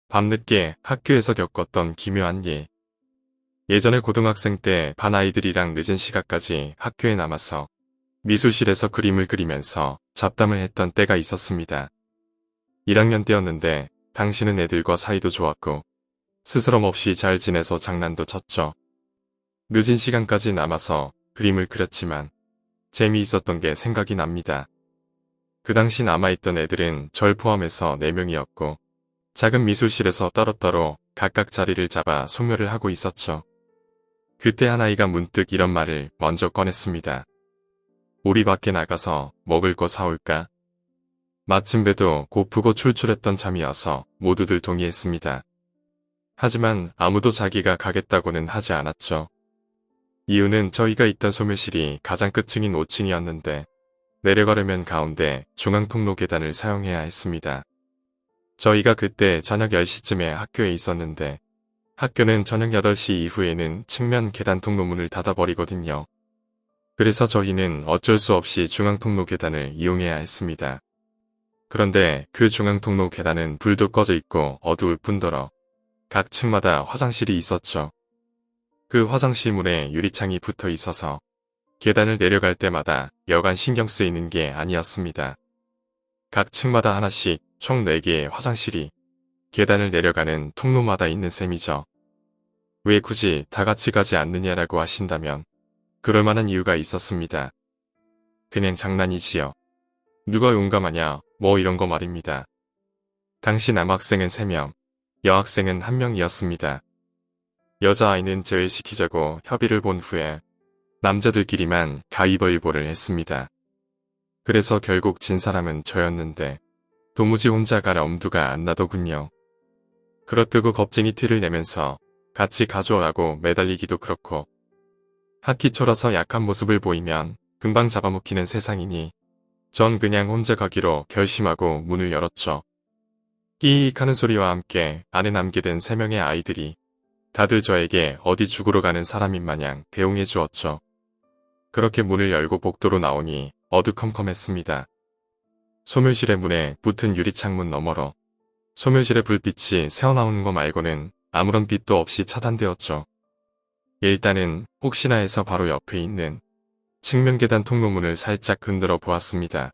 밤늦게 학교에서 겪었던 기묘한 일. 예전에 고등학생 때 반 아이들이랑 늦은 시간까지 학교에 남아서 미술실에서 그림을 그리면서 잡담을 했던 때가 있었습니다. 1학년 때였는데 당시는 애들과 사이도 좋았고 스스럼 없이 잘 지내서 장난도 쳤죠. 늦은 시간까지 남아서 그림을 그렸지만 재미있었던 게 생각이 납니다. 그 당시 남아있던 애들은 절 포함해서 4명이었고 작은 미술실에서 따로따로 각각 자리를 잡아 소묘를 하고 있었죠. 그때 한 아이가 문득 이런 말을 먼저 꺼냈습니다. 우리 밖에 나가서 먹을 거 사올까? 마침 배도 고프고 출출했던 참이어서 모두들 동의했습니다. 하지만 아무도 자기가 가겠다고는 하지 않았죠. 이유는 저희가 있던 소묘실이 가장 끝층인 5층이었는데 내려가려면 가운데 중앙통로 계단을 사용해야 했습니다. 저희가 그때 저녁 10시쯤에 학교에 있었는데 학교는 저녁 8시 이후에는 측면 계단 통로문을 닫아버리거든요. 그래서 저희는 어쩔 수 없이 중앙통로 계단을 이용해야 했습니다. 그런데 그 중앙통로 계단은 불도 꺼져 있고 어두울 뿐더러 각 층마다 화장실이 있었죠. 그 화장실 문에 유리창이 붙어 있어서 계단을 내려갈 때마다 여간 신경 쓰이는 게 아니었습니다. 각 층마다 하나씩 총 4개의 화장실이 계단을 내려가는 통로마다 있는 셈이죠. 왜 굳이 다 같이 가지 않느냐라고 하신다면 그럴 만한 이유가 있었습니다. 그냥 장난이지요. 누가 용감하냐 뭐 이런 거 말입니다. 당시 남학생은 3명, 여학생은 1명이었습니다. 여자아이는 제외시키자고 협의를 본 후에 남자들끼리만 가위바위보를 했습니다. 그래서 결국 진 사람은 저였는데 도무지 혼자 갈 엄두가 안 나더군요. 그렇다고 겁쟁이 티를 내면서 같이 가져오라고 매달리기도 그렇고 학기 초라서 약한 모습을 보이면 금방 잡아먹히는 세상이니 전 그냥 혼자 가기로 결심하고 문을 열었죠. 끼익 하는 소리와 함께 안에 남게 된 3명의 아이들이 다들 저에게 어디 죽으러 가는 사람인 마냥 대웅해 주었죠. 그렇게 문을 열고 복도로 나오니 어두컴컴했습니다. 소묘실의 문에 붙은 유리창문 너머로 소묘실의 불빛이 새어나오는 거 말고는 아무런 빛도 없이 차단되었죠. 일단은 혹시나 해서 바로 옆에 있는 측면 계단 통로문을 살짝 흔들어 보았습니다.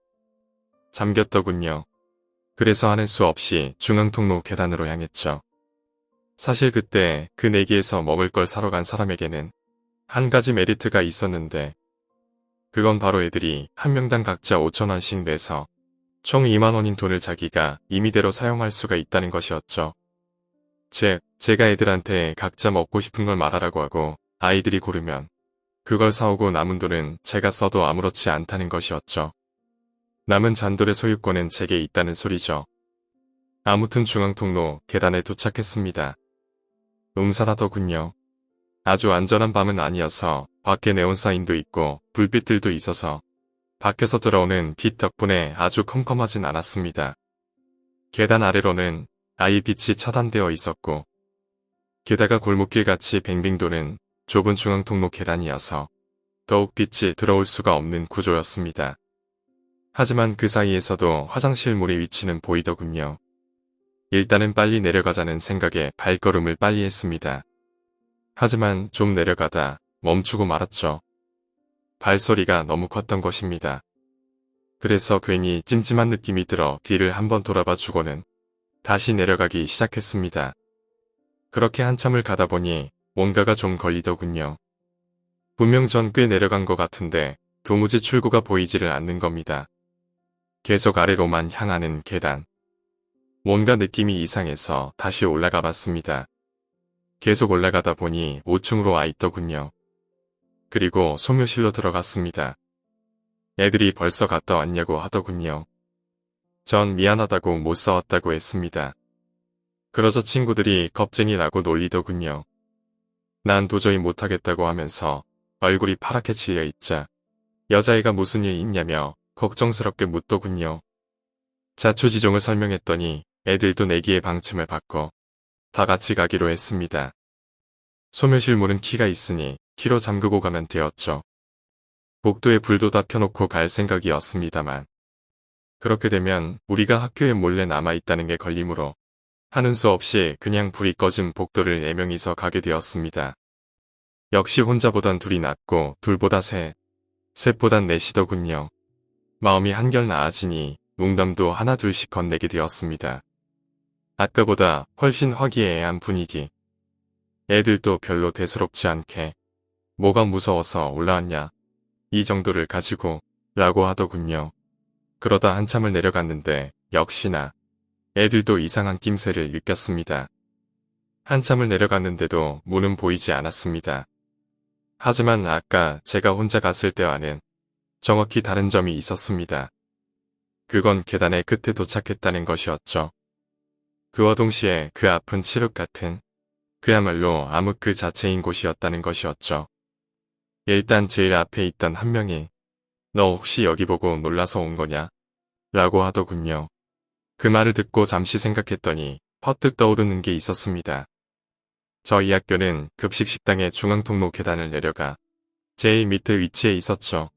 잠겼더군요. 그래서 하는 수 없이 중앙통로 계단으로 향했죠. 사실 그때 그 내기에서 먹을 걸 사러 간 사람에게는 한 가지 메리트가 있었는데 그건 바로 애들이 한 명당 각자 5,000원씩 내서 총 2만원인 돈을 자기가 임의대로 사용할 수가 있다는 것이었죠. 즉, 제가 애들한테 각자 먹고 싶은 걸 말하라고 하고 아이들이 고르면 그걸 사오고 남은 돈은 제가 써도 아무렇지 않다는 것이었죠. 남은 잔돈의 소유권은 제게 있다는 소리죠. 아무튼 중앙통로 계단에 도착했습니다. 음산하더군요. 아주 안전한 밤은 아니어서 밖에 네온사인도 있고 불빛들도 있어서 밖에서 들어오는 빛 덕분에 아주 컴컴하진 않았습니다. 계단 아래로는 아예 빛이 차단되어 있었고 게다가 골목길같이 뱅뱅 도는 좁은 중앙통로 계단이어서 더욱 빛이 들어올 수가 없는 구조였습니다. 하지만 그 사이에서도 화장실 문의 위치는 보이더군요. 일단은 빨리 내려가자는 생각에 발걸음을 빨리 했습니다. 하지만 좀 내려가다 멈추고 말았죠. 발소리가 너무 컸던 것입니다. 그래서 괜히 찜찜한 느낌이 들어 뒤를 한번 돌아봐 주고는 다시 내려가기 시작했습니다. 그렇게 한참을 가다 보니 뭔가가 좀 걸리더군요. 분명 전 꽤 내려간 것 같은데 도무지 출구가 보이지를 않는 겁니다. 계속 아래로만 향하는 계단. 뭔가 느낌이 이상해서 다시 올라가 봤습니다. 계속 올라가다 보니 5층으로 와 있더군요. 그리고 소묘실로 들어갔습니다. 애들이 벌써 갔다 왔냐고 하더군요. 전 미안하다고 못 싸웠다고 했습니다. 그러자 친구들이 겁쟁이라고 놀리더군요. 난 도저히 못하겠다고 하면서 얼굴이 파랗게 질려 있자 여자애가 무슨 일 있냐며 걱정스럽게 묻더군요. 자초지종을 설명했더니 애들도 내기의 방침을 바꿔 다 같이 가기로 했습니다. 소묘실 문은 키가 있으니 키로 잠그고 가면 되었죠. 복도에 불도 다 켜놓고 갈 생각이었습니다만 그렇게 되면 우리가 학교에 몰래 남아있다는 게 걸리므로 하는 수 없이 그냥 불이 꺼진 복도를 4명이서 가게 되었습니다. 역시 혼자보단 둘이 낫고 둘보다 셋, 셋보단 넷이더군요. 마음이 한결 나아지니 농담도 하나 둘씩 건네게 되었습니다. 아까보다 훨씬 화기애애한 분위기. 애들도 별로 대수롭지 않게 뭐가 무서워서 올라왔냐 이 정도를 가지고 라고 하더군요. 그러다 한참을 내려갔는데 역시나 애들도 이상한 낌새를 느꼈습니다. 한참을 내려갔는데도 문은 보이지 않았습니다. 하지만 아까 제가 혼자 갔을 때와는 정확히 다른 점이 있었습니다. 그건 계단의 끝에 도착했다는 것이었죠. 그와 동시에 그 앞은 칠흑 같은 그야말로 암흑 그 자체인 곳이었다는 것이었죠. 일단 제일 앞에 있던 한 명이 너 혹시 여기 보고 놀라서 온 거냐? 라고 하더군요. 그 말을 듣고 잠시 생각했더니 퍼뜩 떠오르는 게 있었습니다. 저희 학교는 급식 식당의 중앙통로 계단을 내려가 제일 밑에 위치에 있었죠.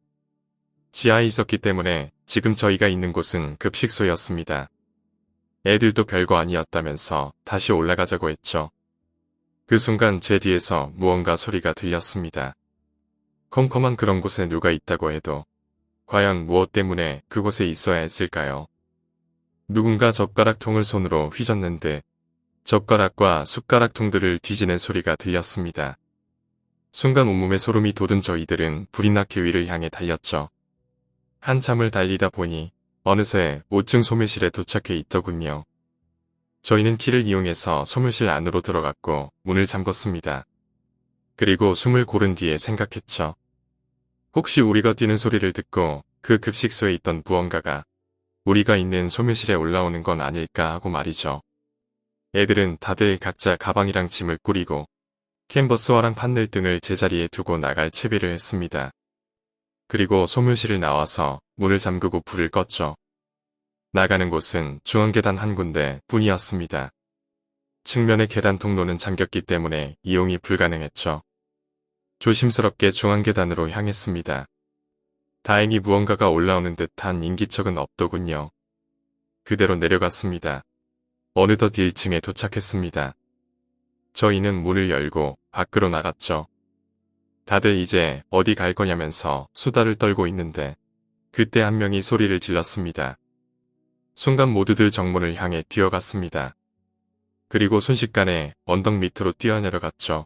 지하에 있었기 때문에 지금 저희가 있는 곳은 급식소였습니다. 애들도 별거 아니었다면서 다시 올라가자고 했죠. 그 순간 제 뒤에서 무언가 소리가 들렸습니다. 컴컴한 그런 곳에 누가 있다고 해도 과연 무엇 때문에 그곳에 있어야 했을까요? 누군가 젓가락통을 손으로 휘젓는 듯 젓가락과 숟가락통들을 뒤지는 소리가 들렸습니다. 순간 온몸에 소름이 돋은 저희들은 불이 나게 위를 향해 달렸죠. 한참을 달리다 보니 어느새 5층 소묘실에 도착해 있더군요. 저희는 키를 이용해서 소묘실 안으로 들어갔고 문을 잠궜습니다. 그리고 숨을 고른 뒤에 생각했죠. 혹시 우리가 뛰는 소리를 듣고 그 급식소에 있던 무언가가 우리가 있는 소묘실에 올라오는 건 아닐까 하고 말이죠. 애들은 다들 각자 가방이랑 짐을 꾸리고 캔버스와랑 판넬 등을 제자리에 두고 나갈 채비를 했습니다. 그리고 소묘실을 나와서 문을 잠그고 불을 껐죠. 나가는 곳은 중앙계단 한 군데 뿐이었습니다. 측면의 계단 통로는 잠겼기 때문에 이용이 불가능했죠. 조심스럽게 중앙계단으로 향했습니다. 다행히 무언가가 올라오는 듯한 인기척은 없더군요. 그대로 내려갔습니다. 어느덧 1층에 도착했습니다. 저희는 문을 열고 밖으로 나갔죠. 다들 이제 어디 갈 거냐면서 수다를 떨고 있는데 그때 한 명이 소리를 질렀습니다. 순간 모두들 정문을 향해 뛰어갔습니다. 그리고 순식간에 언덕 밑으로 뛰어내려갔죠.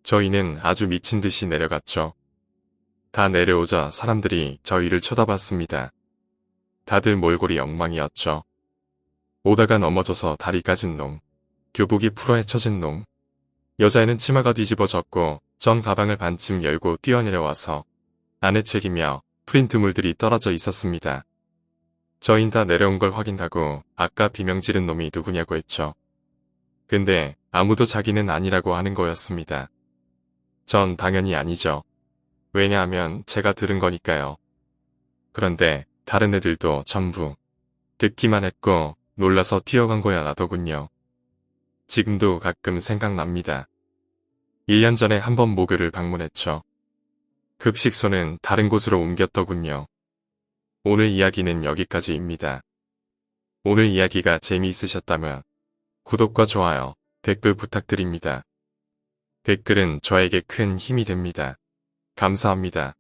저희는 아주 미친 듯이 내려갔죠. 다 내려오자 사람들이 저희를 쳐다봤습니다. 다들 몰골이 엉망이었죠. 오다가 넘어져서 다리 까진 놈, 교복이 풀어헤쳐진 놈, 여자애는 치마가 뒤집어졌고 전 가방을 반쯤 열고 뛰어내려와서 안에 책이며 프린트물들이 떨어져 있었습니다. 저흰 다 내려온 걸 확인하고 아까 비명 지른 놈이 누구냐고 했죠. 근데 아무도 자기는 아니라고 하는 거였습니다. 전 당연히 아니죠. 왜냐하면 제가 들은 거니까요. 그런데 다른 애들도 전부 듣기만 했고 놀라서 뛰어간 거야 라더군요. 지금도 가끔 생각납니다. 1년 전에 한번 모교를 방문했죠. 급식소는 다른 곳으로 옮겼더군요. 오늘 이야기는 여기까지입니다. 오늘 이야기가 재미있으셨다면 구독과 좋아요, 댓글 부탁드립니다. 댓글은 저에게 큰 힘이 됩니다. 감사합니다.